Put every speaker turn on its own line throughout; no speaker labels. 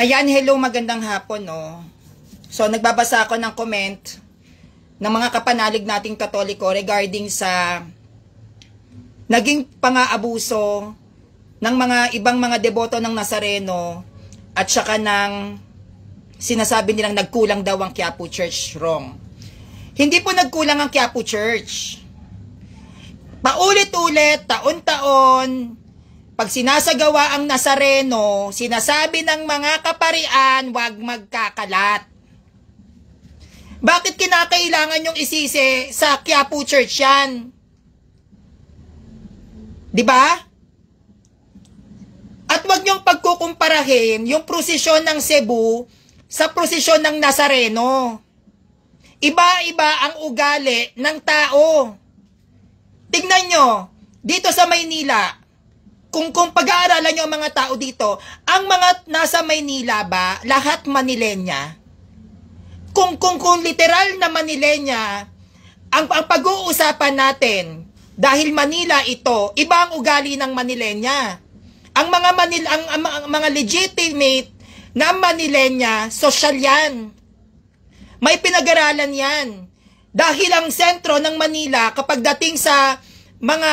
Ayan, hello, magandang hapon, no. So, nagbabasa ako ng comment ng mga kapanalig nating Katoliko regarding sa naging pang-aabuso ng mga ibang mga deboto ng Nazareno at saka ng sinasabi nilang nagkulang daw ang Quiapo Church. Wrong. Hindi po nagkulang ang Quiapo Church. Paulit-ulit, taon-taon, pag sinasagawa ang Nazareno, sinasabi ng mga kaparian, huwag magkakalat. Bakit kinakailangan yung isisi sa Quiapo Church yan? Diba? At huwag niyong pagkukumparahin yung prosesyon ng Cebu sa prosesyon ng Nazareno. Iba-iba ang ugali ng tao. Tignan nyo, dito sa Maynila, kung pag-aaralan nyo ang mga tao dito, ang mga nasa Maynila ba, lahat Manilenya? Kung literal na Manilenya, ang pag-uusapan natin, dahil Manila ito, iba ang ugali ng Manilenya. Ang mga legitimate na Manilenya, social yan. May pinag-aralan yan. Dahil ang sentro ng Manila, kapag dating sa mga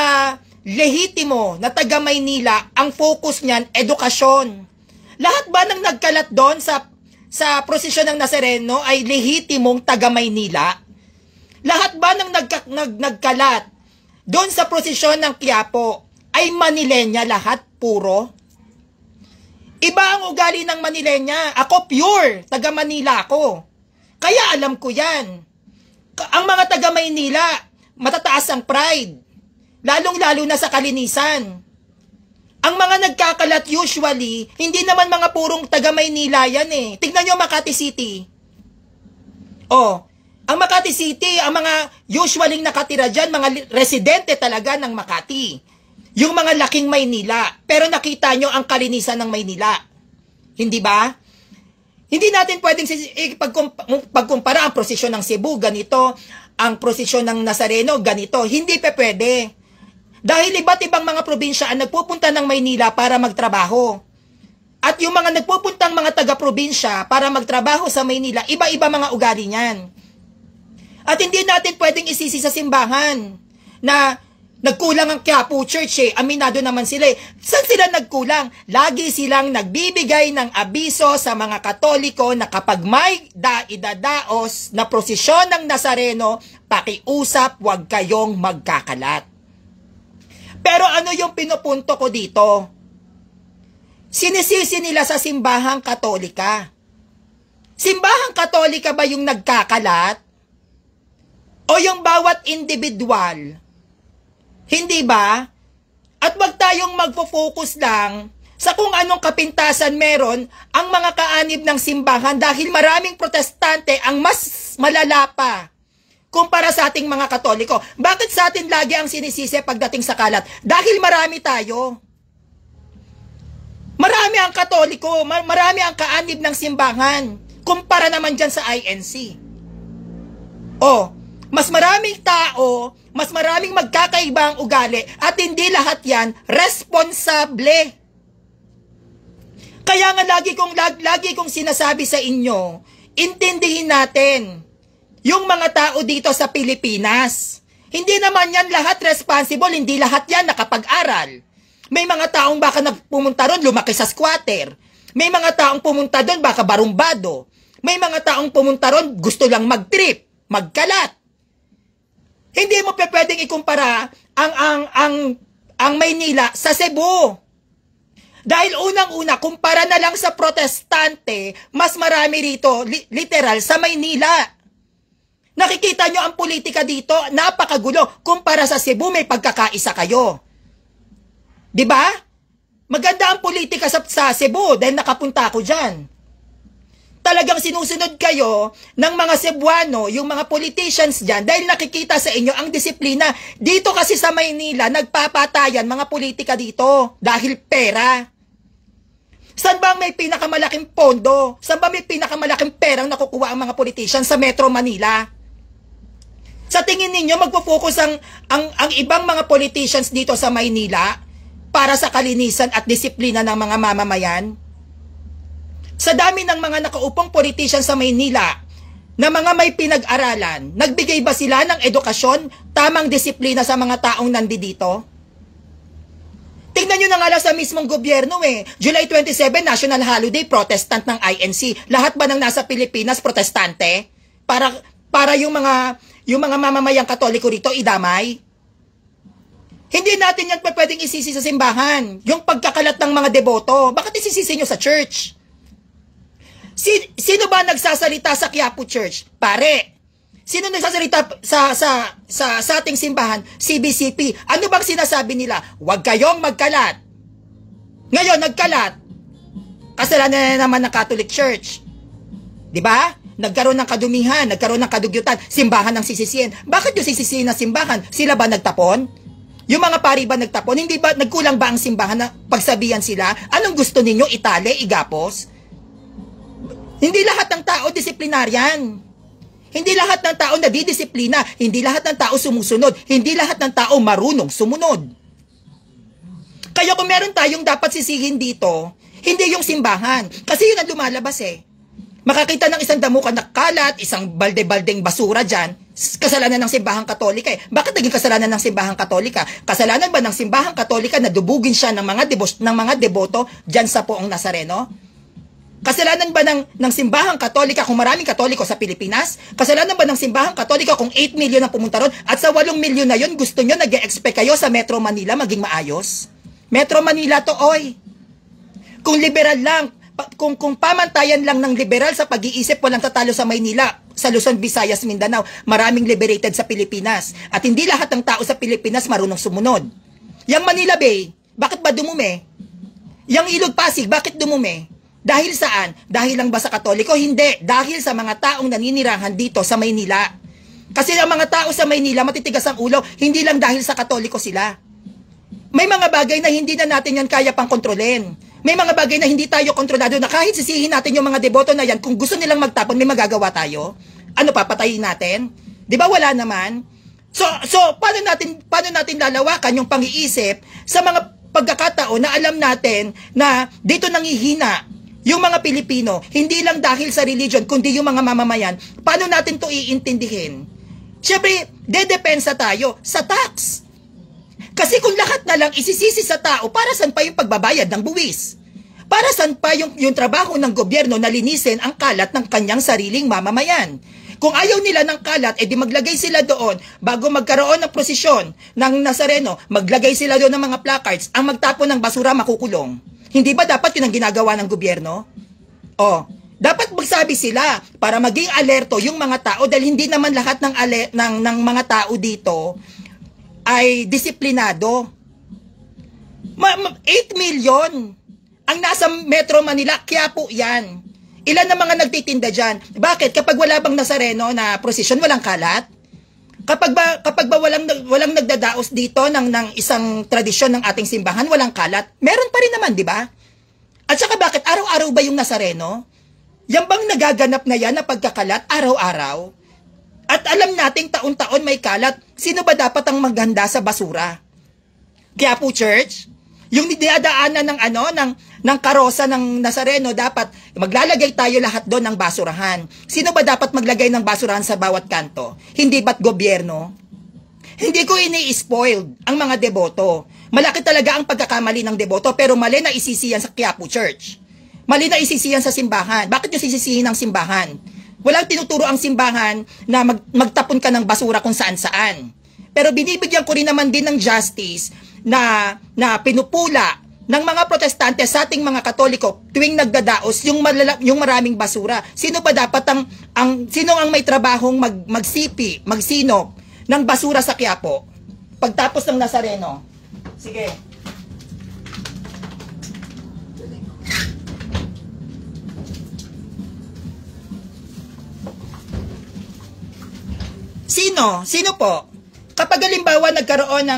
lehitimo na taga Maynila, ang focus niyan, edukasyon. Lahat ba ng nagkalat doon sa prosesyon ng Nazareno ay lehitimong taga Maynila? Lahat ba ng nagkalat doon sa prosesyon ng Quiapo ay Manilenya lahat, puro? Iba ang ugali ng Manilenya. Ako pure, taga Manila ako. Kaya alam ko yan. Ang mga taga Maynila, matataas ang pride. Lalong-lalo na sa kalinisan. Ang mga nagkakalat usually, hindi naman mga purong taga Maynila yan eh. Tignan nyo Makati City. Oh, ang Makati City, ang mga usually nakatira dyan, mga residente talaga ng Makati. Yung mga laking Maynila. Pero nakita nyo ang kalinisan ng Maynila. Hindi ba? Hindi natin pwedeng pagkumpara ang prosesyon ng Cebu, ganito. Ang prosesyon ng Nazareno, ganito. Hindi pa pwede. Dahil iba't ibang mga probinsya ang nagpupunta ng Maynila para magtrabaho. At yung mga nagpupuntang mga taga-probinsya para magtrabaho sa Maynila, iba-iba mga ugali niyan. At hindi natin pwedeng isisi sa simbahan na nagkulang ang Quiapo Church eh. Aminado naman sila eh. Saan sila nagkulang? Lagi silang nagbibigay ng abiso sa mga Katoliko na kapag may idadaos na prosesyon ng Nazareno, pakiusap, huwag kayong magkakalat. Pero ano yung pinupunto ko dito? Sinisisi nila sa simbahang Katolika. Simbahang Katolika ba yung nagkakalat? O yung bawat individual? Hindi ba? At wag tayong magpo-focus lang sa kung anong kapintasan meron ang mga kaanib ng simbahan dahil maraming protestante ang mas malala pa kumpara sa ating mga Katoliko. Bakit sa atin lagi ang sinisisi pagdating sa kalat? Dahil marami tayo. Marami ang Katoliko, marami ang kaanib ng simbahan kumpara naman dyan sa INC. Oh, mas maraming tao, mas maraming magkakaiba ang ugali at hindi lahat yan responsable. Kaya nga lagi kong sinasabi sa inyo, intindihin natin yung mga tao dito sa Pilipinas. Hindi naman yan lahat responsible, hindi lahat yan nakapag-aral. May mga taong baka pumunta ron, lumaki sa squatter. May mga taong pumunta doon, baka barumbado. May mga taong pumunta ron, gusto lang mag-trip, magkalat. Hindi mo pwedeng ikumpara ang Maynila sa Cebu. Dahil unang-una, kumpara na lang sa protestante, mas marami rito, literal, sa Maynila. Nakikita nyo ang politika dito, napakagulo. Kumpara sa Cebu, may pagkakaisa kayo. Diba? Maganda ang politika sa Cebu dahil nakapunta ako dyan. Talagang sinusunod kayo ng mga Cebuano, yung mga politicians dyan, dahil nakikita sa inyo ang disiplina. Dito kasi sa Maynila, nagpapatayan mga politika dito dahil pera. Saan ba may pinakamalaking pondo? Saan ba may pinakamalaking perang nakukuha ang mga politicians sa Metro Manila? Sa tingin ninyo, magpo-focus ang ibang mga politicians dito sa Maynila para sa kalinisan at disiplina ng mga mamamayan? Sa dami ng mga nakaupong politician sa Maynila na mga may pinag-aralan, nagbigay ba sila ng edukasyon, tamang disiplina sa mga taong nandito? Tingnan nyo na nga lang sa mismong gobyerno July 27, National Holiday, protestant ng INC. Lahat ba ng nasa Pilipinas, protestante? Para yung mga mamamayang Katoliko rito idamay? Hindi natin yan pwedeng isisi sa simbahan. Yung pagkakalat ng mga deboto, bakit isisisi nyo sa church? Sino ba nagsasalita sa Quiapo Church? Pare, sino nagsasalita sa ating simbahan? CBCP. Ano bang sinasabi nila? Huwag kayong magkalat. Ngayon, nagkalat. Kasalanan na naman ng Catholic Church. Di ba? Nagkaroon ng kadumihan, nagkaroon ng kadugyutan, simbahan ng sisisihin. Bakit yung sisisihin ng simbahan? Sila ba nagtapon? Yung mga pari ba nagtapon? Hindi ba, nagkulang ba ang simbahan na pagsabihan sila? Anong gusto ninyo? Itali? Igapos? Hindi lahat ng tao disiplinaryan. Hindi lahat ng tao nadidisiplina. Hindi lahat ng tao sumusunod. Hindi lahat ng tao marunong sumunod. Kaya kung meron tayong dapat sisihin dito, hindi yung simbahan. Kasi yun ang lumalabas Makakita ng isang damukan na kalat, isang balde-baldeng basura dyan, kasalanan ng simbahang Katolika Bakit naging kasalanan ng simbahang Katolika? Kasalanan ba ng simbahang Katolika na dubugin siya ng mga deboto dyan sa Poong Nazareno? Kasalanan ba ng simbahang Katolika kung maraming Katoliko sa Pilipinas? Kasalanan ba ng simbahang Katolika kung 8 million ang pumunta ron? At sa 8 million na yun, gusto nyo nag-e-expect kayo sa Metro Manila maging maayos? Metro Manila to, oy! Kung liberal lang, kung pamantayan lang ng liberal sa pag-iisip, walang tatalo sa Maynila, sa Luzon, Visayas, Mindanao, maraming liberated sa Pilipinas. At hindi lahat ng tao sa Pilipinas marunong sumunod. Yang Manila Bay, bakit ba dumumi? Yang Ilog Pasig, bakit dumumi? Dahil saan? Dahil lang ba sa Katoliko? Hindi. Dahil sa mga taong naninirahan dito sa Maynila. Kasi ang mga tao sa Maynila, matitigas ang ulo, hindi lang dahil sa Katoliko sila. May mga bagay na hindi na natin yan kaya pang kontrolin. May mga bagay na hindi tayo kontrolado na kahit sisihin natin yung mga deboto na yan, kung gusto nilang magtapon, may magagawa tayo. Ano, papatayin natin? Di ba wala naman? So paano natin lalawakan yung pang-iisip sa mga pagkakataon na alam natin na dito nangihina yung mga Pilipino, hindi lang dahil sa religion, kundi yung mga mamamayan, paano natin to iintindihin? Siyempre, dedepensa tayo sa tax. Kasi kung lahat na lang isisisi sa tao, para saan pa yung pagbabayad ng buwis? Para saan pa yung trabaho ng gobyerno na linisin ang kalat ng kanyang sariling mamamayan? Kung ayaw nila ng kalat, edi maglagay sila doon bago magkaroon ng prosesyon ng Nazareno, maglagay sila doon ng mga placards, ang magtapon ng basura makukulong. Hindi ba dapat yun ang ginagawa ng gobyerno? Dapat magsabi sila para maging alerto yung mga tao dahil hindi naman lahat ng mga tao dito ay disiplinado. 8 million ang nasa Metro Manila, Quiapo yan. Ilan na mga nagtitinda dyan? Bakit? Kapag wala bang Nazareno na prosesyon, walang kalat? Kapag ba walang nagdadaos dito ng isang tradisyon ng ating simbahan, walang kalat, meron pa rin naman, di ba? At saka bakit araw-araw ba yung Nazareno? Yan bang nagaganap na yan na pagkakalat araw-araw? At alam nating taon-taon may kalat, sino ba dapat ang maghanda sa basura? Quiapo Church? Yung dinadaanan ng karosa ng Nazareno, dapat maglalagay tayo lahat doon ng basurahan. Sino ba dapat maglagay ng basurahan sa bawat kanto? Hindi ba't gobyerno? Hindi ko ini-spoiled ang mga deboto. Malaki talaga ang pagkakamali ng deboto, pero mali na isisiyan sa Quiapo Church. Mali na isisiyan sa simbahan. Bakit yung sisisihin ng simbahan? Walang tinuturo ang simbahan na magtapon ka ng basura kung saan-saan. Pero binibigyan ko rin naman din ng justice na pinupula ng mga protestante sa ating mga Katoliko tuwing nagdadaos yung maraming basura. Sino ba dapat sino ang may trabahong magsinop ng basura sa Quiapo pagtapos ng Nazareno? Sige. Sino po? Kapag halimbawa nagkaroon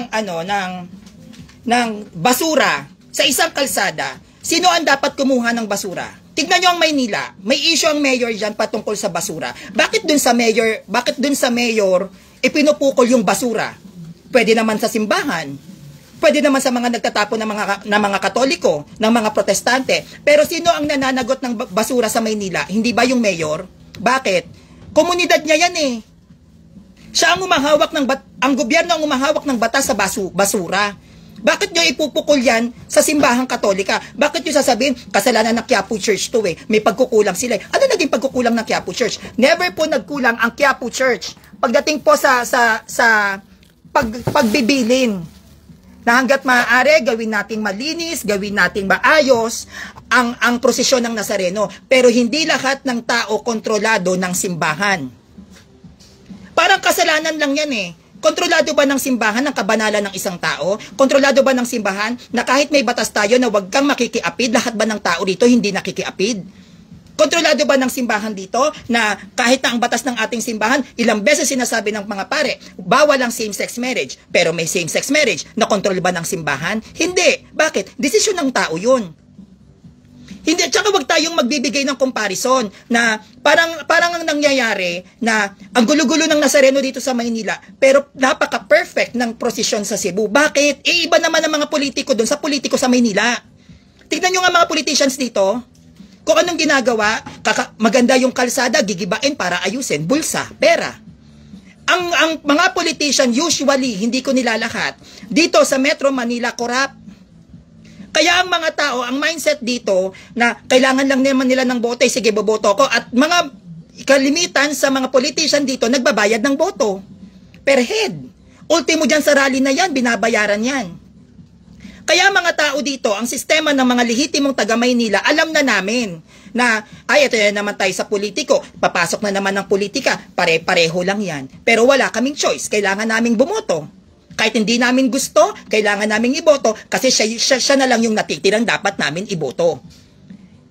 ng basura sa isang kalsada, sino ang dapat kumuha ng basura? Tignan nyo ang Maynila. May issue ang mayor dyan patungkol sa basura. Bakit dun sa mayor ipinupukol yung basura? Pwede naman sa simbahan. Pwede naman sa mga nagtatapon ng mga Katoliko, ng mga Protestante. Pero sino ang nananagot ng basura sa Maynila? Hindi ba yung mayor? Bakit? Komunidad niya yan eh. Siya ang umahawak ang gobyerno ang umahawak ng batas sa basura. Bakit nyo ipupukol yan sa simbahang Katolika? Bakit nyo sasabihin, kasalanan ng Quiapo Church to eh. May pagkukulang sila. Ano naging pagkukulang ng Quiapo Church? Never po nagkulang ang Quiapo Church. Pagdating po sa pagbibilin, na hanggat maaari, gawin nating malinis, gawin nating maayos ang prosesyon ng Nazareno. Pero hindi lahat ng tao kontrolado ng simbahan. Parang kasalanan lang yan eh. Kontrolado ba ng simbahan ang kabanalan ng isang tao? Kontrolado ba ng simbahan na kahit may batas tayo na huwag kang makikiapid, lahat ba ng tao dito hindi nakikiapid? Kontrolado ba ng simbahan dito na kahit na ang batas ng ating simbahan, ilang beses sinasabi ng mga pare, bawal ang same-sex marriage, pero may same-sex marriage, na kontrol ba ng simbahan? Hindi. Bakit? Desisyon ng tao yun. Hindi, at saka wag tayong magbibigay ng comparison na parang ang nangyayari na ang gulo-gulo ng Nazareno dito sa Maynila, pero napaka-perfect ng prosesyon sa Cebu. Bakit? Iba naman ang mga politiko doon sa politiko sa Maynila. Tignan nyo nga mga politicians dito, kung anong ginagawa, maganda yung kalsada, gigibain para ayusin, bulsa, pera. Ang mga politician usually, hindi ko nilalahat, dito sa Metro Manila, corrupt. Kaya ang mga tao, ang mindset dito na kailangan lang naman nila ng boto, sige boboto ko. At mga kalimitan sa mga politician dito, nagbabayad ng boto. Per head. Ultimo dyan sa rally na yan, binabayaran yan. Kaya mga tao dito, ang sistema ng mga lehitimong taga Maynila, alam na namin na, ito na naman tayo sa politiko, papasok na naman ng politika, pare-pareho lang yan. Pero wala kaming choice, kailangan naming bumoto. Kahit hindi namin gusto, kailangan namin iboto kasi siya na lang yung natitirang dapat namin iboto.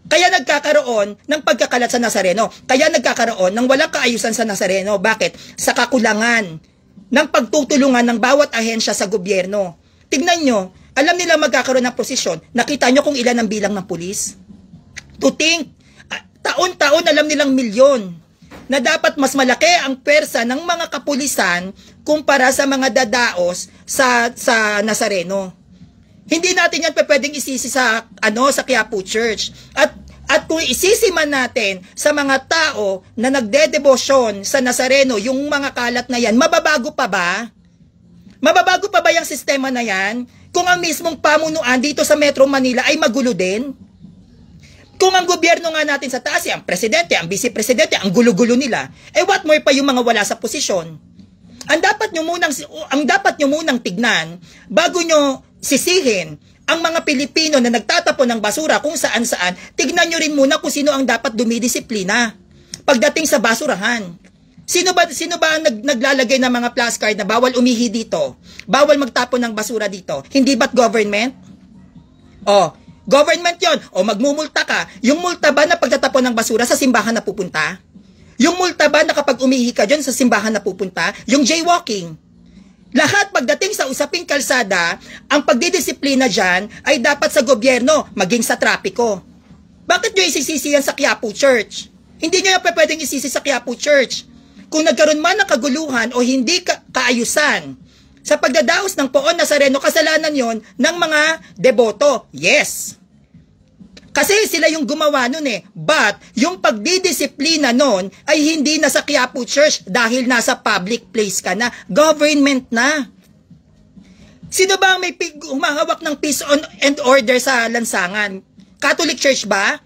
Kaya nagkakaroon ng pagkakalat sa Nazareno. Kaya nagkakaroon ng walang kaayusan sa Nazareno. Bakit? Sa kakulangan ng pagtutulungan ng bawat ahensya sa gobyerno. Tignan nyo, alam nila magkakaroon ng posisyon. Nakita nyo kung ilan ang bilang ng pulis? To think, taon-taon alam nilang milyon na dapat mas malaki ang pwersa ng mga kapulisan kumpara sa mga dadaos sa Nazareno. Hindi natin yan pwedeng isisi sa Quiapo Church. At kung isisi man natin sa mga tao na nagdedebosyon sa Nazareno, yung mga kalat na yan, mababago pa ba? Mababago pa ba yung sistema na yan? Kung ang mismong pamunuan dito sa Metro Manila ay magulo din? Kung ang gobyerno nga natin sa taas, ang presidente, ang vice-presidente, ang gulo-gulo nila, what more pa yung mga wala sa posisyon? Ang dapat nyo munang tignan, bago nyo sisihin ang mga Pilipino na nagtatapon ng basura kung saan-saan, tignan nyo rin muna kung sino ang dapat dumidisiplina pagdating sa basurahan. Sino ba ang naglalagay ng mga flashcard na bawal umihi dito? Bawal magtapon ng basura dito? Hindi ba't government? Government yon. Magmumulta ka. Yung multa ba na pagtatapon ng basura sa simbahan na pupunta? Yung multa ba na kapag umihi ka dyan sa simbahan na pupunta? Yung jaywalking. Lahat pagdating sa usaping kalsada, ang pagdidisiplina dyan ay dapat sa gobyerno, maging sa trapiko. Bakit nyo isisisi yan sa Quiapo Church? Hindi nyo pwedeng isisi sa Quiapo Church. Kung nagkaroon man ng kaguluhan o hindi kaayusan sa pagdadaos ng Poon Nazareno, kasalanan yon ng mga deboto. Yes. Kasi sila yung gumawa nun eh. But, yung pagdidisiplina nun ay hindi na sa Quiapo Church dahil nasa public place ka na. Government na. Sino ba ang may humahawak ng peace and order sa lansangan? Catholic Church ba?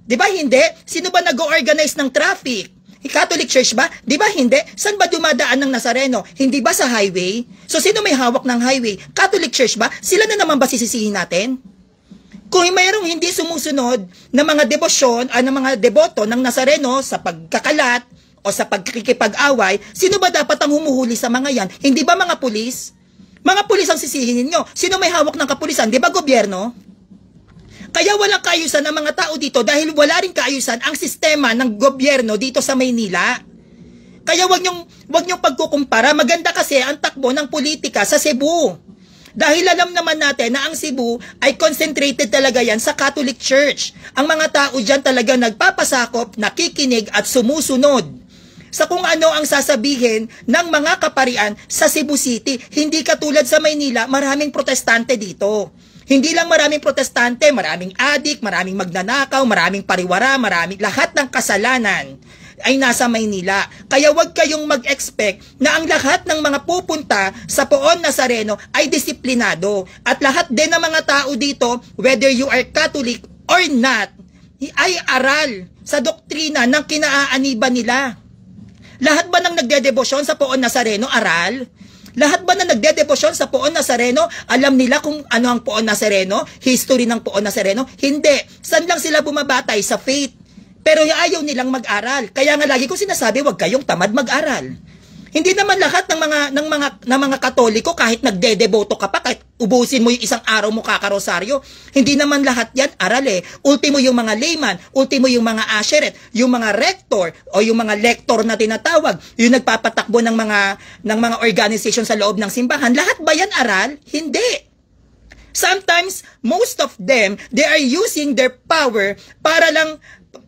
Di ba hindi? Sino ba nag-organize ng traffic? Catholic Church ba? Di ba hindi? Saan ba dumadaan ng Nazareno? Hindi ba sa highway? So sino may hawak ng highway? Catholic Church ba? Sila na naman ba sisisihin natin? Kung mayroong hindi sumusunod na mga debosyon, ng mga deboto ng Nazareno sa pagkakalat o sa pagkikipag-away, sino ba dapat ang humuhuli sa mga yan? Hindi ba mga pulis? Mga pulis ang sisihin ninyo. Sino may hawak ng kapulisan? Di ba gobyerno? Kaya walang kaayusan ng mga tao dito dahil wala rin kaayusan ang sistema ng gobyerno dito sa Maynila. Kaya wag niyong pagkukumpara. Maganda kasi ang takbo ng politika sa Cebu. Dahil alam naman natin na ang Cebu ay concentrated talaga yan sa Catholic Church. Ang mga tao dyan talaga nagpapasakop, nakikinig at sumusunod sa kung ano ang sasabihin ng mga kaparian sa Cebu City. Hindi katulad sa Maynila, maraming protestante dito. Hindi lang maraming protestante, maraming adik, maraming magnanakaw, maraming pariwara, lahat ng kasalanan ay nasa Maynila. Kaya wag kayong mag-expect na ang lahat ng mga pupunta sa Poon Nazareno ay disiplinado. At lahat din ng mga tao dito, whether you are Catholic or not, ay aral sa doktrina ng kinaaaniban nila. Lahat ba ng nagdedebosyon sa Poon Nazareno aral? Lahat ba na nagdedebosyon sa Poon Nazareno, alam nila kung ano ang Poon Nazareno, history ng Poon Nazareno? Hindi. Saan lang sila bumabatay? Sa faith. Pero ayaw nilang mag-aral. Kaya nga lagi ko sinasabi, wag kayong tamad mag-aral. Hindi naman lahat ng mga Katoliko, kahit nagdedeboto ka pa, kahit ubusin mo yung isang araw mo kakarosaryo, hindi naman lahat yan aral eh. Ultimo yung mga layman, ultimo yung mga asheret, yung mga rector o yung mga lector na tinatawag, yung nagpapatakbo ng mga organization sa loob ng simbahan, lahat ba yan aral? Hindi. Sometimes, most of them, they are using their power para lang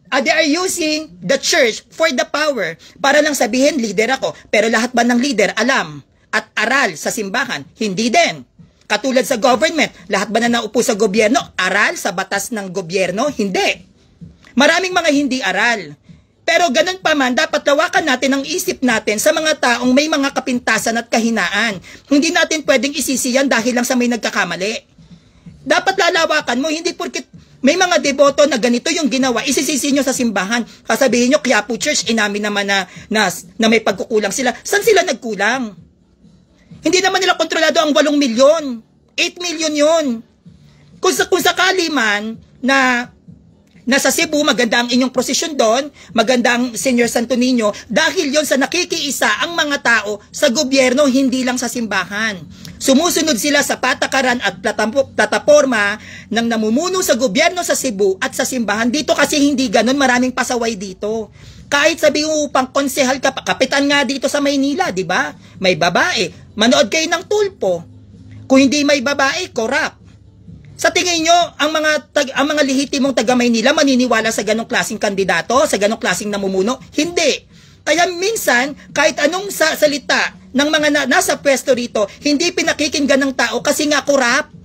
they are using the church for the power. Para lang sabihin, leader ako. Pero lahat ba ng leader alam at aral sa simbahan? Hindi din. Katulad sa government, lahat ba na naupo sa gobyerno, aral sa batas ng gobyerno? Hindi. Maraming mga hindi aral. Pero ganun pa man, dapat lawakan natin ang isip natin sa mga taong may mga kapintasan at kahinaan. Hindi natin pwedeng isisiyan dahil lang sa may nagkakamali. Dapat lalawakan mo, hindi porket may mga deboto na ganito yung ginawa, isisisi nyo sa simbahan. Kasabihin nyo, Quiapo Church, inamin naman na may pagkukulang sila. Saan sila nagkulang? Hindi naman nila kontrolado ang 8 milyon. 8 milyon yun. Kung sakali man na nasa Cebu, maganda ang inyong prosesyon doon, maganda ang Senior Santo Niño, dahil yon sa nakikiisa ang mga tao sa gobyerno, hindi lang sa simbahan. Sumusunod sila sa patakaran at plataporma ng namumuno sa gobyerno sa Cebu at sa simbahan. Dito kasi hindi ganun, maraming pasaway dito. Kahit sabi mo pang konsehal ka, kapitan nga dito sa Maynila, di ba? May babae. Manood kayo ng tulpo. Kung hindi may babae, corrupt. Sa tingin nyo, ang mga lehitimong taga Maynila maniniwala sa ganong klaseng kandidato, sa ganong klaseng namumuno? Hindi. Kaya minsan, kahit anong salita ng mga nasa pwesto rito, hindi pinakikinggan ng tao kasi nga corrupt.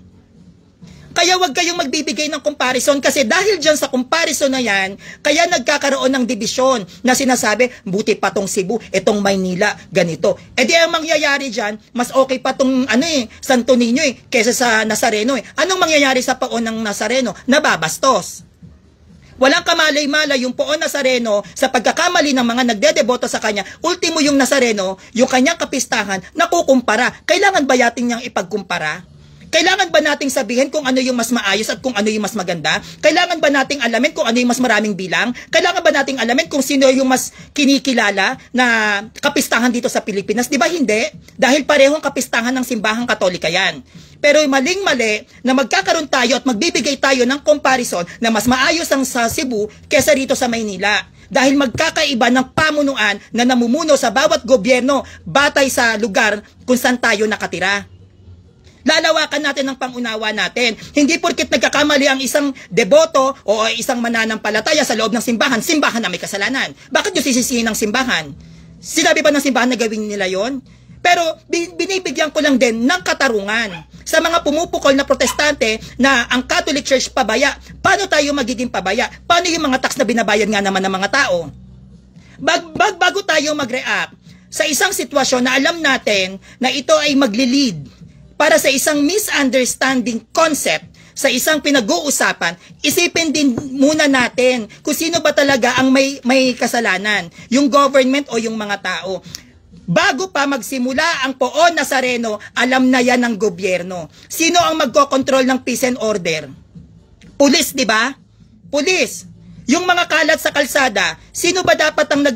Kaya wag kayong magbibigay ng comparison kasi dahil dyan sa comparison na yan, kaya nagkakaroon ng dibisyon na sinasabi, buti pa tong Cebu, etong Maynila, ganito. E di ang mangyayari dyan, mas okay pa tong Santo Niño kesa sa Nazareno . Anong mangyayari sa Poon ng Nazareno? Nababastos. Walang kamalay-malay yung Poon Nazareno sa pagkakamali ng mga nagdedeboto sa kanya. Ultimo yung Nazareno, yung kanyang kapistahan, nakukumpara. Kailangan ba yatin niyang ipagkumpara? Kailangan ba nating sabihin kung ano yung mas maayos at kung ano yung mas maganda? Kailangan ba nating alamin kung ano yung mas maraming bilang? Kailangan ba nating alamin kung sino yung mas kinikilala na kapistahan dito sa Pilipinas? Di ba hindi? Dahil parehong kapistahan ng simbahang Katolika yan. Pero maling-mali na magkakaroon tayo at magbibigay tayo ng comparison na mas maayos ang sa Cebu kesa rito sa Maynila. Dahil magkakaiba ng pamunuan na namumuno sa bawat gobyerno batay sa lugar kung saan tayo nakatira. Lalawakan natin ang pangunawa natin. Hindi porket nagkakamali ang isang deboto o isang mananampalataya sa loob ng simbahan, simbahan na may kasalanan. Bakit nyo sisisihin ng simbahan? Sinabi ba ng simbahan na gawin nila yon? Pero binibigyan ko lang din ng katarungan sa mga pumupukol na protestante na ang Catholic Church pabaya. Paano tayo magiging pabaya? Paano yung mga tax na binabayad nga naman ng mga tao? Bago tayo mag-react sa isang sitwasyon na alam natin na ito ay magli-lead para sa isang misunderstanding concept, sa isang pinag-uusapan, isipin din muna natin kung sino ba talaga ang may kasalanan, yung government o yung mga tao. Bago pa magsimula ang Poon Nazareno, alam na yan ng gobyerno. Sino ang magkokontrol ng peace and order? Pulis, di ba? Pulis. Yung mga kalat sa kalsada, sino ba dapat ang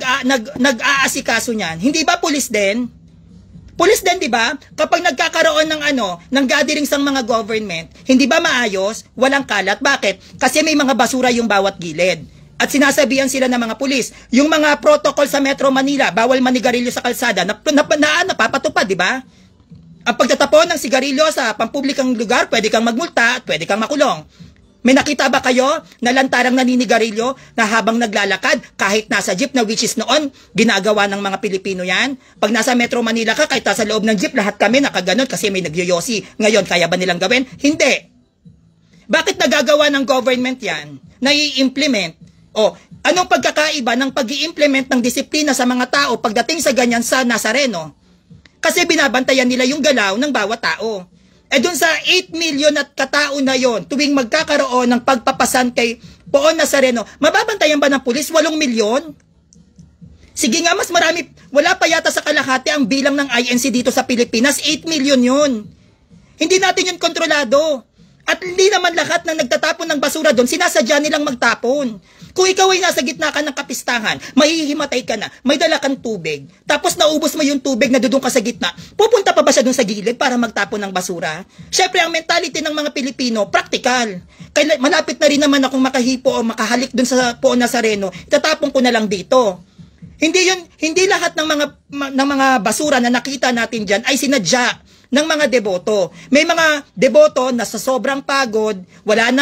nag-aasikaso niyan? Hindi ba pulis din? Pulis din, di ba? Kapag nagkakaroon ng gatherings ng mga government, hindi ba maayos? Walang kalat. Bakit? Kasi may mga basura yung bawat gilid. At sinasabihan sila ng mga pulis, yung mga protocol sa Metro Manila, bawal manigarilyo sa kalsada, napapatupad, di ba? Ang pagtatapon ng sigarilyo sa pampublikang lugar, pwede kang magmulta at pwede kang makulong. May nakita ba kayo na lantarang naninigarilyo na habang naglalakad kahit nasa jeep na which is noon ginagawa ng mga Pilipino yan? Pag nasa Metro Manila ka kahit nasa loob ng jeep lahat kami nakaganon kasi may nagyoyosi. Ngayon kaya ba nilang gawin? Hindi. Bakit nagagawa ng government yan? Nai-implement? O anong pagkakaiba ng pag-i-implement ng disiplina sa mga tao pagdating sa ganyan sa Nazareno? Kasi binabantayan nila yung galaw ng bawat tao. Dun sa 8 million at katao na yon, tuwing magkakaroon ng pagpapasan kay Poon Nazareno, mababantayan ba ng pulis 8 milyon? Sige nga, mas marami, wala pa yata sa kalahati ang bilang ng INC dito sa Pilipinas, 8 million yun. Hindi natin yun kontrolado. At hindi naman lahat ng nagtatapon ng basura doon, sinasadya nilang magtapon. Kung ikaw ay nasa gitna ka ng kapistahan, mahihimatay ka na, may dala kang tubig, tapos naubos mo yung tubig na doon ka sa gitna, pupunta pa ba siya doon sa gilid para magtapon ng basura? Syempre, ang mentality ng mga Pilipino, practical. Kaya malapit na rin naman akong makahipo o makahalik doon sa Poon Nazareno, tatapon ko na lang dito. Hindi lahat ng mga basura na nakita natin diyan ay sinadya ng mga deboto. May mga deboto na sa sobrang pagod, wala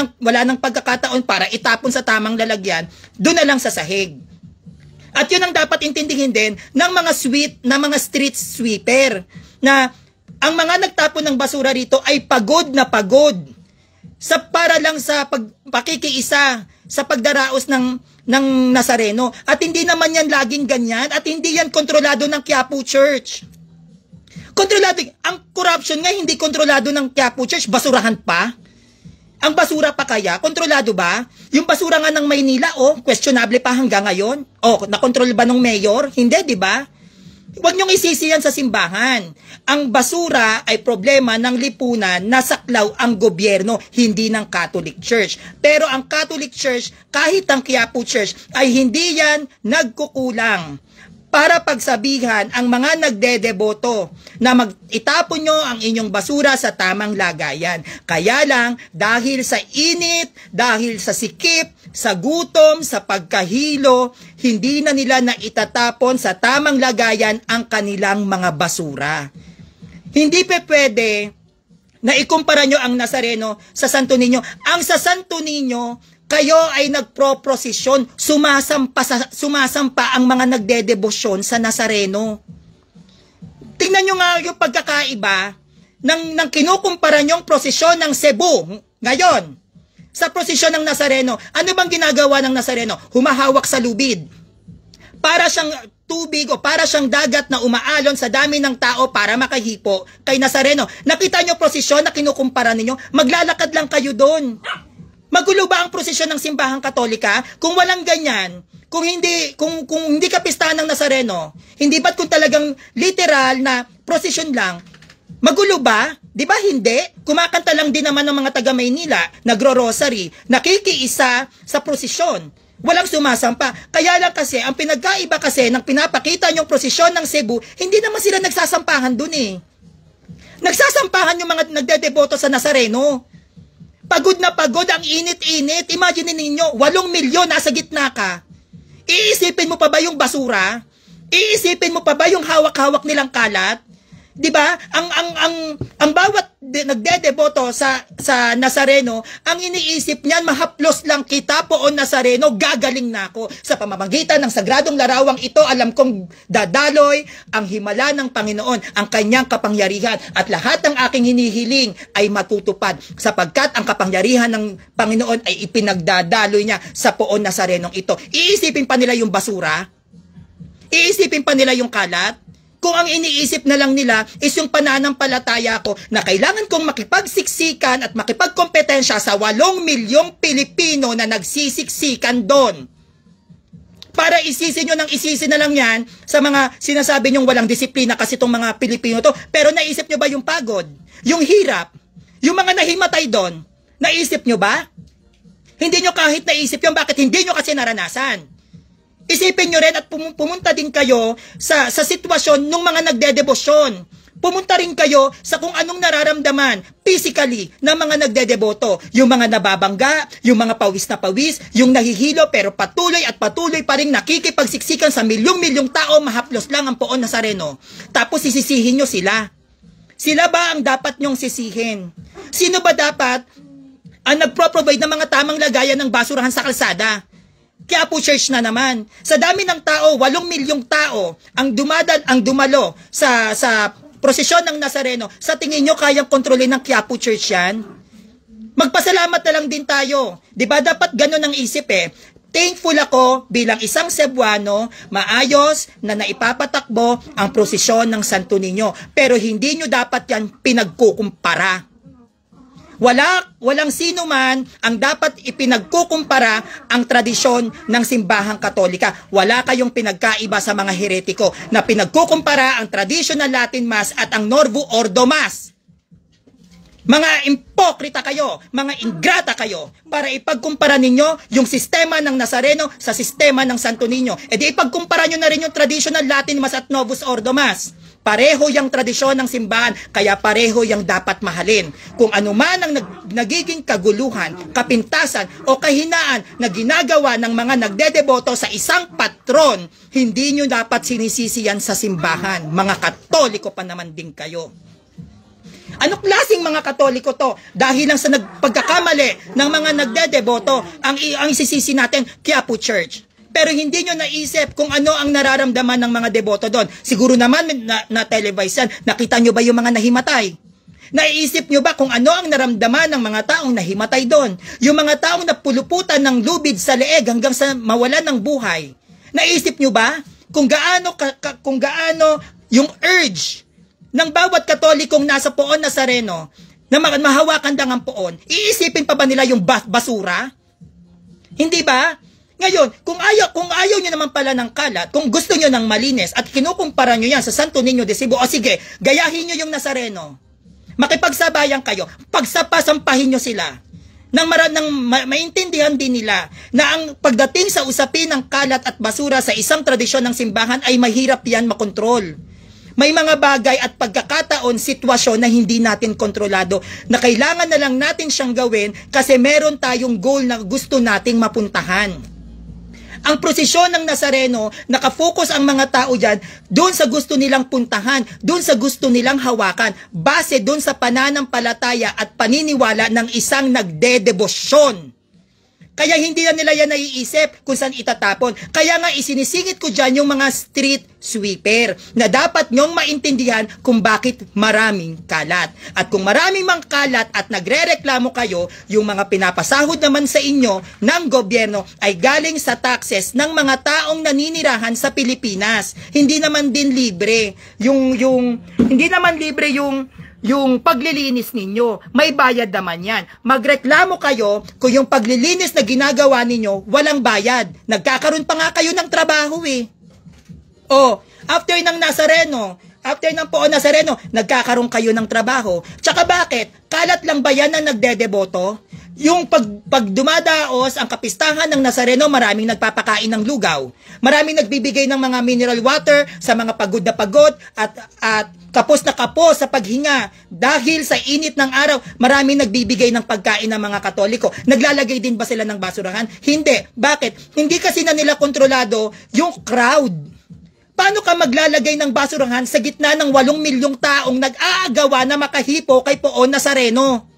nang pagkakataon para itapon sa tamang lalagyan, doon na lang sa sahig. At yun ang dapat intindihin din ng mga street sweeper na ang mga nagtapon ng basura rito ay pagod na pagod para lang sa pakikiisa sa pagdaraos ng Nazareno. At hindi naman yan laging ganyan at hindi yan kontrolado ng Quiapo Church. Kontrolado, ang corruption nga hindi kontrolado ng Quiapo Church, basurahan pa. Ang basura pa kaya, kontrolado ba? Yung basura nga ng Maynila, questionable pa hanggang ngayon. Nakontrol ba ng mayor? Hindi, di ba? Huwag niyong isisi yan sa simbahan. Ang basura ay problema ng lipunan na saklaw ang gobyerno, hindi ng Catholic Church. Pero ang Catholic Church, kahit ang Quiapo Church, ay hindi yan nagkukulang para pagsabihan ang mga nagdedeboto na itapon nyo ang inyong basura sa tamang lagayan. Kaya lang, dahil sa init, dahil sa sikip, sa gutom, sa pagkahilo, hindi na nila na itatapon sa tamang lagayan ang kanilang mga basura. Hindi pwede na ikumpara nyo ang Nazareno sa Santo Niño. Ang sa Santo Niño, kayo ay nagproprosesyon, sumasampa ang mga nagdedebosyon sa Nazareno. Tingnan nyo nga yung pagkakaiba ng kinukumpara nyong prosesyon ng Cebu ngayon sa prosesyon ng Nazareno. Ano bang ginagawa ng Nazareno? Humahawak sa lubid. Para siyang tubig o para siyang dagat na umaalon sa dami ng tao para makahipo kay Nazareno. Nakita nyo prosesyon na kinukumpara ninyo? Maglalakad lang kayo doon. Magulo ba ang prosesyon ng simbahang Katolika? Kung walang ganyan, kung hindi ka pistahan ng Nazareno, hindi ba't kung talagang literal na prosesyon lang, magulo ba? Di ba hindi? Kumakanta lang din naman ng mga taga Maynila, nagro-rosary, nakikiisa sa prosesyon. Walang sumasampa. Kaya lang kasi, ang pinagkaiba kasi ng pinapakita niyong prosesyon ng Cebu, hindi naman sila nagsasampahan dun eh. Nagsasampahan yung mga nagdedeboto sa Nazareno. Pagod na pagod, ang init-init. Imagine ninyo, 8 milyon nasa gitna ka. Iisipin mo pa ba yung basura? Iisipin mo pa ba yung hawak-hawak nilang kalat? 'Di ba? Ang bawat nagdedeboto sa Nazareno, ang iniisip niyan, mahaplos lang kita Poon Nazareno, gagaling na ako. Sa pamamagitan ng sagradong larawang ito, alam kong dadaloy ang himala ng Panginoon, ang kanyang kapangyarihan, at lahat ng aking hinihiling ay matutupad sapagkat ang kapangyarihan ng Panginoon ay ipinagdadaloy niya sa Poon Nazarenong ito. Iisipin pa nila yung basura? Iisipin pa nila yung kalat? Kung ang iniisip na lang nila is yung pananampalataya ko na kailangan kong makipagsiksikan at makipagkompetensya sa 8 milyong Pilipino na nagsisiksikan doon. Para isisi nyo ng isisi na lang yan sa mga sinasabi nyong walang disiplina kasi itong mga Pilipino to. Pero naisip nyo ba yung pagod? Yung hirap? Yung mga nahimatay doon? Naisip nyo ba? Hindi nyo kahit naisip yun, bakit hindi nyo kasi naranasan? Isipin nyo rin at pumunta din kayo sa sitwasyon ng mga nagdedebosyon. Pumunta rin kayo sa kung anong nararamdaman physically ng mga nagdedeboto. Yung mga nababangga, yung mga pawis na pawis, yung nahihilo pero patuloy at patuloy pa rin nakikipagsiksikan sa milyong-milyong tao, mahaplos lang ang Poon Nazareno. Tapos sisisihin nyo sila. Sila ba ang dapat nyong sisihin? Sino ba dapat ang nagpro-provide ng mga tamang lagayan ng basurahan sa kalsada. Quiapo Church na naman. Sa dami ng tao, 8 milyong tao ang dumalo sa prosesyon ng Nazareno. Sa tingin nyo kayang kontrolin ng Quiapo Church yan? Magpasalamat na lang din tayo. 'Di ba dapat ganun ang isip eh. Thankful ako bilang isang Cebuano, maayos na naipapatakbo ang prosesyon ng Santo Niño. Pero hindi nyo dapat yan pinagkukumpara. Walang sino man ang dapat ipinagkukumpara ang tradisyon ng simbahang Katolika. Wala kayong pinagkaiba sa mga heretiko na pinagkukumpara ang traditional Latin Mass at ang Novus Ordo Mass. Mga impokrita kayo, mga ingrata kayo, para ipagkumpara ninyo yung sistema ng Nazareno sa sistema ng Santo Niño. E di ipagkumpara nyo na rin yung traditional Latin Mass at Novus Ordo Mass. Pareho yung tradisyon ng simbahan, kaya pareho yung dapat mahalin. Kung ano man ang nagiging kaguluhan, kapintasan o kahinaan na ginagawa ng mga nagdedeboto sa isang patron, hindi nyo dapat sinisisi yan sa simbahan. Mga Katoliko pa naman din kayo. Anong klaseng mga Katoliko to? Dahil lang sa pagkakamali ng mga nagdedeboto, ang isisisi natin, Quiapo Church. Pero hindi nyo naisip kung ano ang nararamdaman ng mga deboto doon. Siguro naman na-televise yan. Nakita nyo ba yung mga nahimatay? Naiisip nyo ba kung ano ang naramdaman ng mga taong nahimatay doon? Yung mga taong napuluputan ng lubid sa leeg hanggang sa mawalan ng buhay. Naisip nyo ba kung gaano yung urge ng bawat Katolikong nasa Poon Nazareno na mahawakan lang ang poon, iisipin pa ba nila yung basura? Hindi ba? Ngayon, kung ayaw nyo naman pala ng kalat, kung gusto nyo ng malinis at kinukumpara nyo yan sa Santo Niño de Cebu, o sige, gayahin nyo yung Nazareno. Makipagsabayan kayo, pagsampahin nyo sila. Nang maintindihan din nila na ang pagdating sa usapin ng kalat at basura sa isang tradisyon ng simbahan ay mahirap yan makontrol. May mga bagay at pagkakataon, sitwasyon na hindi natin kontrolado, na kailangan na lang natin siyang gawin kasi meron tayong goal na gusto nating mapuntahan. Ang prosesyon ng Nazareno, nakafocus ang mga tao dyan doon sa gusto nilang puntahan, doon sa gusto nilang hawakan, base doon sa pananampalataya at paniniwala ng isang nagdedebosyon. Kaya hindi na nila yan naiisip kung saan itatapon. Kaya nga isinisingit ko dyan yung mga street sweeper na dapat nyong maintindihan kung bakit maraming kalat. At kung maraming mang kalat at nagrereklamo kayo, yung mga pinapasahod naman sa inyo ng gobyerno ay galing sa taxes ng mga taong naninirahan sa Pilipinas. Hindi naman din libre hindi naman libre yung paglilinis ninyo, may bayad naman yan. Magreklamo kayo kung yung paglilinis na ginagawa ninyo, walang bayad. Nagkakaroon pa nga kayo ng trabaho eh. O, after ng Poon Nazareno, nagkakaroon kayo ng trabaho. Tsaka bakit? Kalat lang ba yan na nagdedeboto? Yung pag dumadaos ang kapistahan ng Nazareno, maraming nagpapakain ng lugaw. Maraming nagbibigay ng mga mineral water sa mga pagod na pagod at kapos na kapos sa paghinga. Dahil sa init ng araw, maraming nagbibigay ng pagkain ng mga Katoliko. Naglalagay din ba sila ng basurahan? Hindi. Bakit? Hindi kasi na nila kontrolado yung crowd. Paano ka maglalagay ng basurahan sa gitna ng 8 milyong taong nag-aagawa na makahipo kay Poon Nazareno?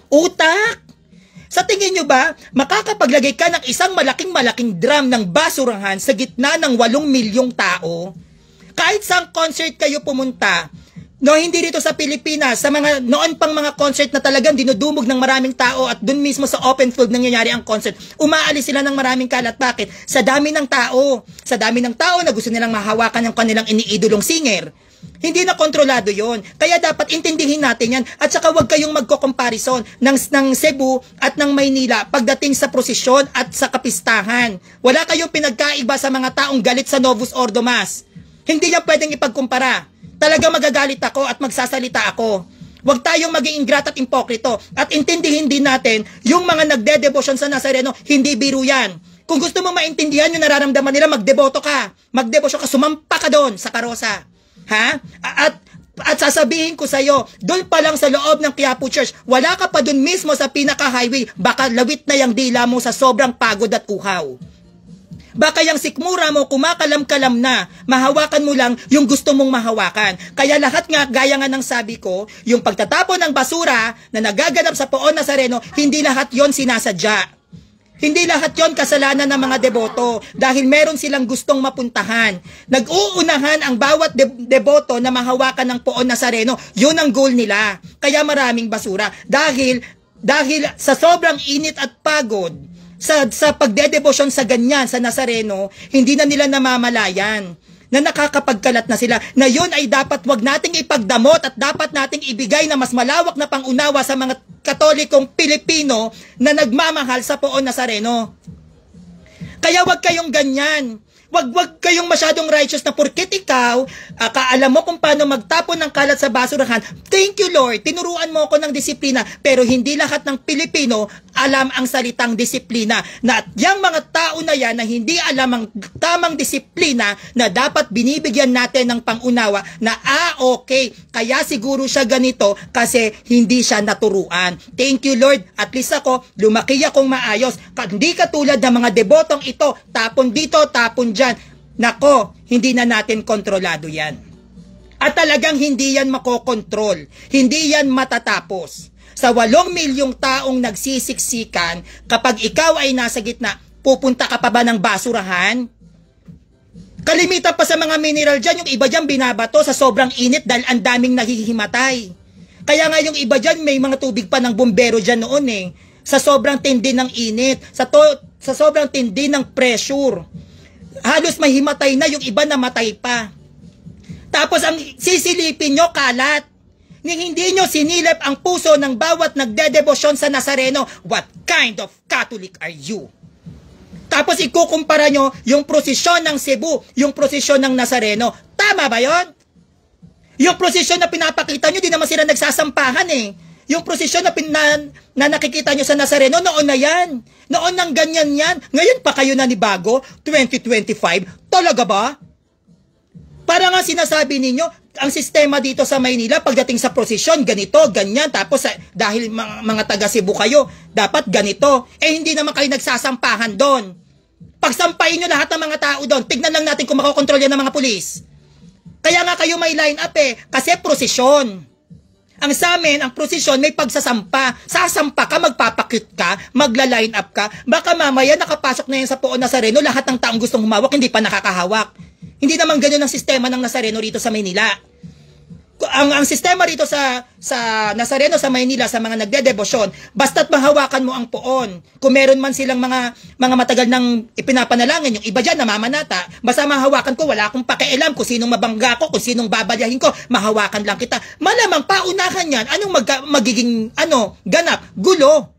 Utak! Sa tingin nyo ba, makakapaglagay ka ng isang malaking drum ng basurahan sa gitna ng 8 milyong tao? Kahit sa concert kayo pumunta, no, hindi dito sa Pilipinas, sa mga noon pang mga concert na talagang dinudumog ng maraming tao at dun mismo sa open field nangyayari ang concert, umaalis sila ng maraming kalat. Bakit? Sa dami ng tao. Sa dami ng tao na gusto nilang mahawakan yung kanilang iniidolong singer. Hindi na kontrolado yon. Kaya dapat intindihin natin yan. At saka huwag kayong magko-comparison ng Cebu at ng Maynila pagdating sa prosesyon at sa kapistahan. Wala kayong pinagkaiba sa mga taong galit sa Novus Ordo Mass. Hindi yan pwedeng ipagkumpara. Talaga magagalit ako at magsasalita ako. Huwag tayong maging ingrat at impokrito. At intindihin din natin, yung mga nagdedebosyon sa Nazareno, hindi biro yan. Kung gusto mo maintindihan yung nararamdaman nila, magdeboto ka. Magdebosyon ka, sumampa ka doon sa karosa. Ha? At sasabihin ko sa'yo, doon pa lang sa loob ng Quiapo Church, wala ka pa doon mismo sa pinaka-highway, baka lawit na yung dila mo sa sobrang pagod at uhaw. Baka yung sikmura mo, kumakalam-kalam na, mahawakan mo lang yung gusto mong mahawakan. Kaya lahat nga, gaya nga ng sabi ko, yung pagtatapon ng basura na nagaganap sa Poon Nazareno, hindi lahat yon sinasadya. Hindi lahat yon kasalanan ng mga deboto dahil meron silang gustong mapuntahan. Nag-uunahan ang bawat deboto na mahawakan ng Poon Nazareno. Yun ang goal nila. Kaya maraming basura. Dahil sa sobrang init at pagod, sa pagdedebosyon sa ganyan, sa Nazareno, hindi na nila namamalayan na nakakapagkalat na sila, na yun ay dapat wag nating ipagdamot at dapat nating ibigay na mas malawak na pangunawa sa mga Katolikong Pilipino na nagmamahal sa Poon Nazareno. Kaya wag kayong ganyan. Wag kayong masyadong righteous na porket ikaw, alam mo kung paano magtapon ng kalat sa basurahan. Thank you Lord, tinuruan mo ako ng disiplina. Pero hindi lahat ng Pilipino alam ang salitang disiplina. Na yung mga tao na yan na hindi alam ang tamang disiplina na dapat binibigyan natin ng pangunawa na okay, kaya siguro siya ganito kasi hindi siya naturuan. Thank you Lord, at least ako, lumaki akong maayos. Hindi katulad ng mga debotong ito, tapon dito, tapon dyan. Nako, hindi na natin kontrolado yan. At talagang hindi yan makokontrol. Hindi yan matatapos. Sa 8 milyong taong nagsisiksikan, kapag ikaw ay nasa gitna, pupunta ka pa ba ng basurahan? Kalimitan pa sa mga mineral dyan, yung iba dyan binabato sa sobrang init dahil ang daming nahihimatay. Kaya nga yung iba dyan, may mga tubig pa ng bumbero dyan noon eh. Sa sobrang tindi ng init, sa sobrang tindi ng pressure. Halos mahimatay na, yung iba namatay pa. Tapos ang sisilipin nyo, kalat. Ni hindi nyo sinilip ang puso ng bawat nagdedebosyon sa Nazareno. What kind of Catholic are you? Tapos ikukumpara nyo yung prosesyon ng Cebu, yung prosesyon ng Nazareno. Tama ba yon? Yung prosesyon na pinapakita nyo, di naman sila nagsasampahan eh. Yung prosesyon na nakikita nyo sa Nazareno, noon na yan. Noon nang ganyan yan. Ngayon pa kayo nanibago, 2025. Talaga ba? Para nga sinasabi ninyo, ang sistema dito sa Maynila, pagdating sa prosesyon, ganito, ganyan. Tapos dahil mga taga Cebu kayo, dapat ganito. Eh hindi naman kayo nagsasampahan doon. Pagsampahin nyo lahat ng mga tao doon, tignan lang natin kung makokontrol yan ng mga pulis. Kaya nga kayo may line up eh, kasi prosesyon. Ang sa amin, ang prosesyon may pagsasampa. Sasampa ka, magpapakit ka, magla-line up ka. Baka mamaya nakapasok na yan sa Poon Nazareno, lahat ng taong gustong humawak, hindi pa nakakahawak. Hindi naman ganyan ang sistema ng Nazareno rito sa Maynila. Ang sistema rito sa Nazareno sa Maynila, sa mga nagdedebosyon, basta't mahawakan mo ang poon. Kung meron man silang mga matagal nang ipinapanalangin, yung iba dyan namamanata, basta mahawakan ko, wala akong pakialam kung sinong mabangga ko, kung sinong babalyahin ko, mahawakan lang kita. Malamang paunahan yan, anong magiging ganap? Gulo.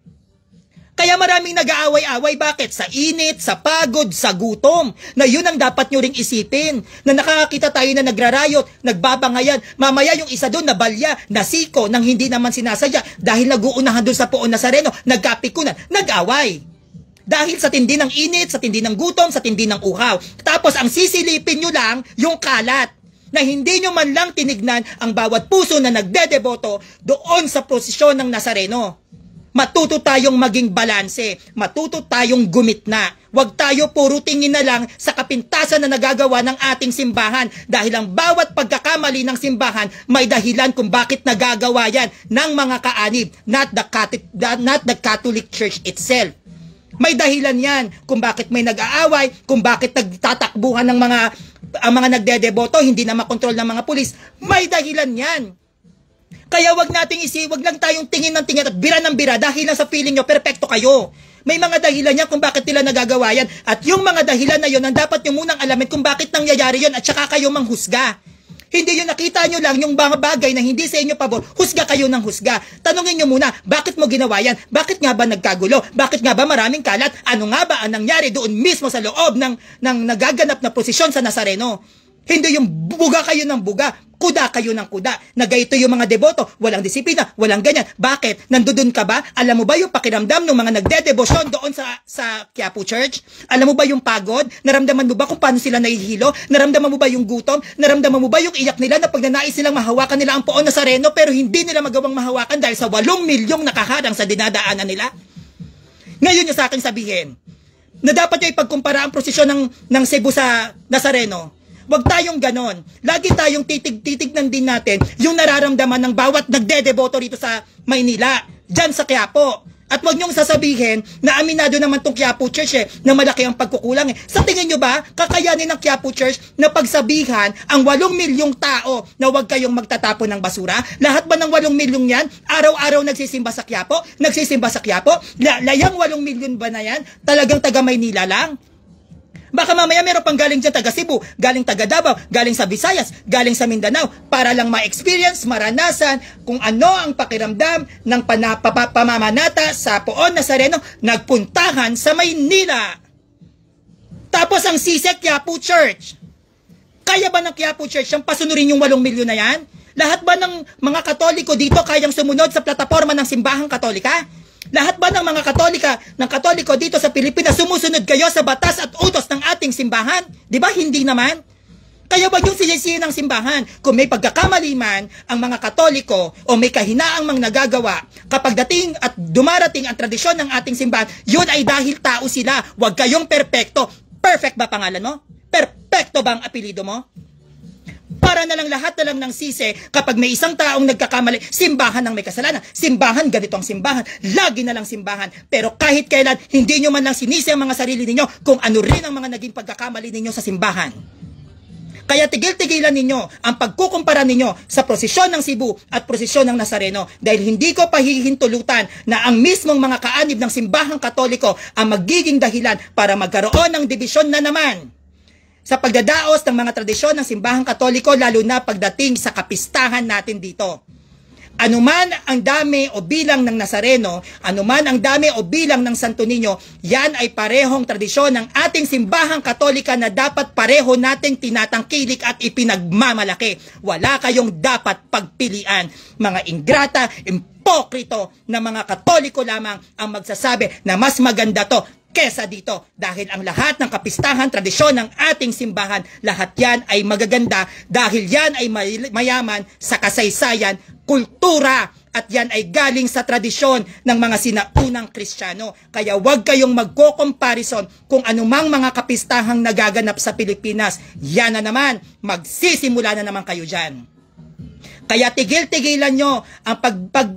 Kaya maraming nag-aaway-away. Bakit? Sa init, sa pagod, sa gutom. Na yun ang dapat nyo ring isipin. Na nakakakita tayo na nagrarayot, nagbabangayan. Mamaya yung isa doon nabalya, nasiko, nang hindi naman sinasadya. Dahil nag-uunahan doon sa Poon Nazareno, nagkapikunan, nag-away. Dahil sa tindi ng init, sa tindi ng gutom, sa tindi ng uhaw. Tapos ang sisilipin nyo lang, yung kalat. Na hindi nyo man lang tinignan ang bawat puso na nagdedeboto doon sa prosesyon ng Nazareno. Matuto tayong maging balanse. Matuto tayong gumitna. Huwag tayo puro tingin na lang sa kapintasan na nagagawa ng ating simbahan. Dahil ang bawat pagkakamali ng simbahan may dahilan kung bakit nagagawa yan ng mga kaanib. Not the Catholic Church itself. May dahilan yan kung bakit may nag-aaway, kung bakit nagtatakbuhan ng ang mga nagdedeboto, hindi na makontrol ng mga pulis. May dahilan yan. Kaya wag lang tayong tingin ng tingin at bira ng bira dahil lang sa feeling nyo, perfecto kayo. May mga dahilan yan kung bakit nila nagagawa yan. At yung mga dahilan na yun, ang dapat nyo munang alamin kung bakit nangyayari yun at saka kayo manghusga. Hindi yung nakita nyo lang yung mga bagay na hindi sa inyo pabor, husga kayo ng husga. Tanungin nyo muna, bakit mo ginawa yan? Bakit nga ba nagkagulo? Bakit nga ba maraming kalat? Ano nga ba ang nangyari doon mismo sa loob ng nagaganap na prosesyon sa Nazareno? Hindi yung buga kayo ng buga, kuda kayo ng kuda. Nagayto yung mga deboto, walang disiplina, walang ganyan. Bakit? Nandudun ka ba? Alam mo ba yung pakiramdam ng mga nagdedebosyon doon sa Quiapo Church? Alam mo ba yung pagod? Naramdaman mo ba kung paano sila nahihilo? Naramdaman mo ba yung gutom? Naramdaman mo ba yung iyak nila na pag nanais silang mahawakan nila ang Poon Nazareno pero hindi nila magawang mahawakan dahil sa 8 milyong nakaharang sa dinadaanan nila? Ngayon yung sa akin sabihin, na dapat nyo ipagkumpara ang prosesyon ng Cebu sa Nazareno. Huwag tayong ganon. Lagi tayong titignan din natin yung nararamdaman ng bawat nagdedeboto rito sa Maynila, dyan sa Quiapo. At huwag niyong sasabihin na aminado naman tong Quiapo Church na malaki ang pagkukulang. Sa tingin nyo ba, kakayanin ng Quiapo Church na pagsabihan ang 8 milyong tao na huwag kayong magtatapon ng basura? Lahat ba ng 8 milyong yan, araw-araw nagsisimba sa Quiapo? Nagsisimba sa Quiapo? Layang 8 milyon ba na yan? Talagang taga Maynila lang? Baka mamaya meron pang galing dyan taga Cebu, galing taga Davao, galing sa Visayas, galing sa Mindanao, para lang ma-experience, maranasan kung ano ang pakiramdam ng pamamanata sa Poon Nazareno, nagpuntahan sa Maynila. Tapos ang sisek, Quiapo Church. Kaya ba ng Quiapo Church ang pasunurin yung 8 milyon na yan? Lahat ba ng mga Katoliko dito kayang sumunod sa plataforma ng Simbahang Katolika? Lahat ba ng mga Katoliko dito sa Pilipinas sumusunod kayo sa batas at utos ng ating simbahan? Di ba hindi naman? Kaya wag yung sisisihin ng simbahan. Kung may pagkakamali man ang mga Katoliko o may kahinaang mga nagagawa, kapag dating at dumarating ang tradisyon ng ating simbahan, yun ay dahil tao sila. Wag kayong perpekto. Perfect ba pangalan mo? Perpekto ba ang apelido mo? Para na lang lahat na lang ng sisi kapag may isang taong nagkakamali, simbahan ang may kasalanan. Simbahan, ganito ang simbahan. Lagi na lang simbahan. Pero kahit kailan, hindi nyo man lang sinisi ang mga sarili ninyo kung ano rin ang mga naging pagkakamali ninyo sa simbahan. Kaya tigil-tigilan ninyo ang pagkukumpara ninyo sa prosesyon ng Cebu at prosesyon ng Nazareno dahil hindi ko pahihintulutan na ang mismong mga kaanib ng simbahang Katoliko ang magiging dahilan para magkaroon ng dibisyon na naman sa pagdadaos ng mga tradisyon ng simbahang Katoliko, lalo na pagdating sa kapistahan natin dito. Anuman ang dami o bilang ng Nazareno, anuman ang dami o bilang ng Santo Niño, yan ay parehong tradisyon ng ating simbahang Katolika na dapat pareho nating tinatangkilik at ipinagmamalaki. Wala kayong dapat pagpilian. Mga ingrata, impokrito na mga Katoliko lamang ang magsasabi na mas maganda to kesa dito, dahil ang lahat ng kapistahan, tradisyon ng ating simbahan, lahat yan ay magaganda dahil yan ay mayaman sa kasaysayan, kultura, at yan ay galing sa tradisyon ng mga sinaunang Kristiyano. Kaya huwag kayong magko-comparison kung anumang mga kapistahang nagaganap sa Pilipinas. Yan na naman, magsisimula na naman kayo dyan. Kaya tigil-tigilan nyo ang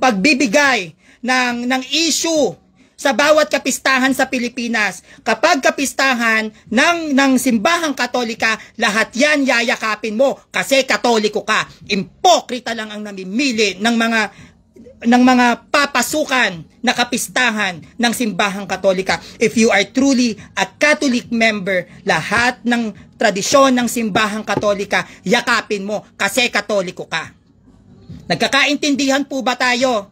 pagbibigay ng issue sa bawat kapistahan sa Pilipinas. Kapag kapistahan ng simbahang Katolika, lahat yan yayakapin mo kasi Katoliko ka. Impokrita lang ang namimili ng mga papasukan na kapistahan ng simbahang Katolika. If you are truly a Catholic member, lahat ng tradisyon ng simbahang Katolika, yakapin mo kasi Katoliko ka. Nagkakaintindihan po ba tayo?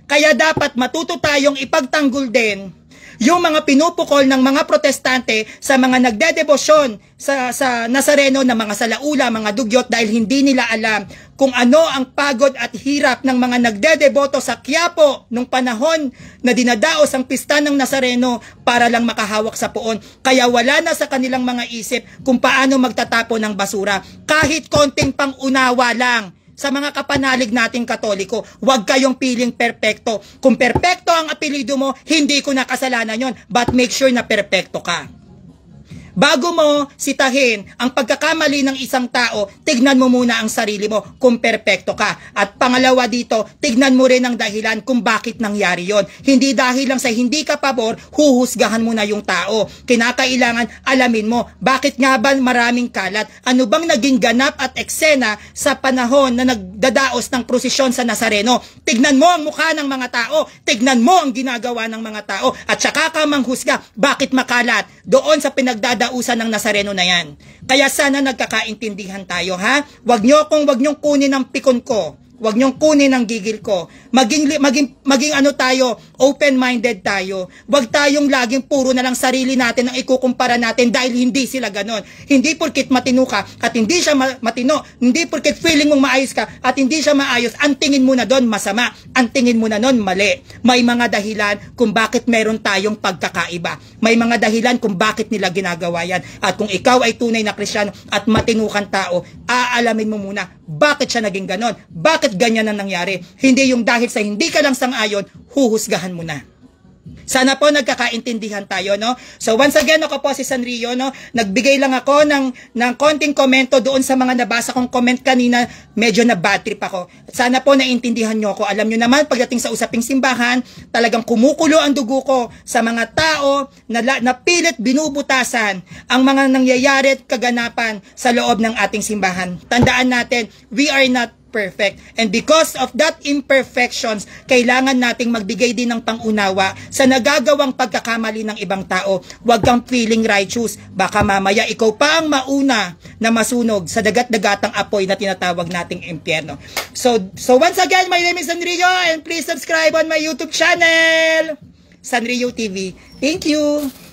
Kaya dapat matuto tayong ipagtanggol din yung mga pinupukol ng mga protestante sa mga nagdedebosyon sa Nazareno na mga salaula, mga dugyot dahil hindi nila alam kung ano ang pagod at hirap ng mga nagdedeboto sa Quiapo nung panahon na dinadaos ang pista ng Nazareno para lang makahawak sa poon. Kaya wala na sa kanilang mga isip kung paano magtatapon ng basura. Kahit konting pang-unawa lang sa mga kapanalig nating Katoliko, huwag kayong piling perpekto. Kung perpekto ang apelido mo, hindi ko nakasalanan yon, but make sure na perpekto ka. Bago mo sitahin ang pagkakamali ng isang tao, tignan mo muna ang sarili mo kung perpekto ka. At pangalawa dito, tignan mo rin ang dahilan kung bakit nangyari yon. Hindi dahil lang sa hindi ka pabor, huhusgahan mo na yung tao. Kinakailangan alamin mo, bakit nga ba maraming kalat? Ano bang naging ganap at eksena sa panahon na nagdadaos ng prosesyon sa Nazareno? Tignan mo ang mukha ng mga tao, tignan mo ang ginagawa ng mga tao, at saka ka manghusga, bakit makalat doon sa pinagdadausan ng Nazareno na yan. Kaya sana nagkakaintindihan tayo, ha? Wag niyong kunin ang pikon ko. Wag niyong kunin ang gigil ko. Maging ano tayo, open-minded tayo. Wag tayong laging puro na lang sarili natin ang ikukumpara natin dahil hindi sila ganon. Hindi porkit matino ka at hindi siya matino. Hindi porkit feeling mong maayos ka at hindi siya maayos. Ang tingin mo na doon masama. Ang tingin mo na doon mali. May mga dahilan kung bakit meron tayong pagkakaiba. May mga dahilan kung bakit nila ginagawa yan. At kung ikaw ay tunay na Kristiyano at matino kang tao, aalamin mo muna bakit siya naging ganon. Bakit ganyan ang nangyari? Hindi yung dahil sa hindi ka lang sang-ayon, huhusgahan mo na. Sana po nagkakaintindihan tayo, no? So once again, ako po si Sanrio, no? Nagbigay lang ako ng konting komento doon sa mga nabasa kong comment kanina, medyo na bad trip ako. At sana po naintindihan nyo ako. Alam nyo naman, pagdating sa usaping simbahan, talagang kumukulo ang dugo ko sa mga tao na pilit binubutasan ang mga nangyayari at kaganapan sa loob ng ating simbahan. Tandaan natin, we are not perfect. And because of that imperfections, kailangan nating magbigay din ng pangunawa sa nagagawang pagkakamali ng ibang tao. Huwag kang feeling righteous. Baka mamaya ikaw pa ang mauna na masunog sa dagat-dagatang apoy na tinatawag nating impyerno. So once again, my name is Sanrio and please subscribe on my YouTube channel, Sanrio TV. Thank you!